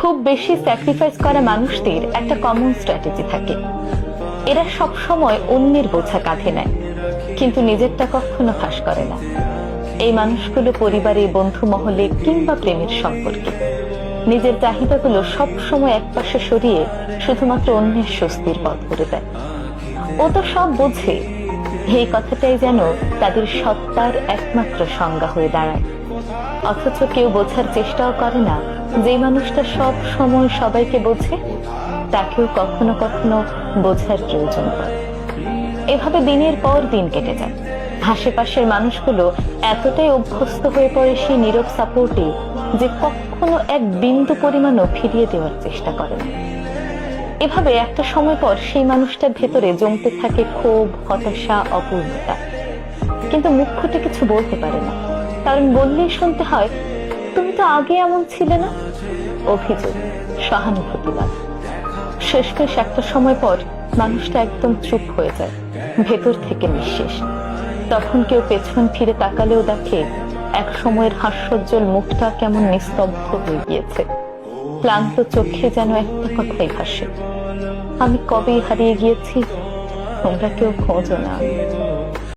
খুব বেশি স্যাক্রিফাইস করা মানুষদের একটা কমন স্ট্র্যাটেজি থাকে। এরা সব সময় অন্যের বোঝা কাঁধে নেয়, কিন্তু নিজেরটা কখনো ফাঁস করে না। এই মানুষগুলো পরিবারে, বন্ধু মহলে কিংবা প্রেমের সম্পর্কে নিজের চাহিদাগুলো সব সময় একপাশে সরিয়ে শুধুমাত্র অন্যের স্বস্তির পথ করে দেয়। ও তো সব বোঝে, এই কথাটাই যেন তাদের সত্তার একমাত্র সংজ্ঞা হয়ে দাঁড়ায়। অথচ কেউ বোঝার চেষ্টাও করে না, যে মানুষটা সব সময় সবাইকে বোঝে তাকেও কখনো কখনো বোঝার প্রয়োজন পড়ে। এভাবে দিনের পর দিন কেটে যায়। আশেপাশের মানুষগুলো এতটাই অভ্যস্ত হয়ে পড়ে সেই নীরব সাপোর্টে যে কখনো এক বিন্দু পরিমাণও ফিরিয়ে দেওয়ার চেষ্টা করে না। এভাবে একটা সময় পর সেই মানুষটার ভেতরে জমতে থাকে ক্ষোভ, হতাশা, অপূর্ণতা। কিন্তু মুখ ফুটে কিছু বলতে পারে না, কারণ বললেই শুনতে হয়, তুমি তো আগে এমন ছিলে না। অভিযোগ, সহানুভূতিবাদ। শেষমেশ একটা সময় পর মানুষটা একদম চুপ হয়ে যায়, ভেতর থেকে নিঃশেষ। তখন কেউ পেছন ফিরে তাকালেও দেখে এক সময়ের হাস্যোজ্জ্বল মুখটা কেমন নিস্তব্ধ হয়ে গিয়েছে। ক্লান্ত চোখে যেন একটা কথাই ভাসে, আমি কবেই হারিয়ে গিয়েছি, তোমরা কেউ খোঁজো না।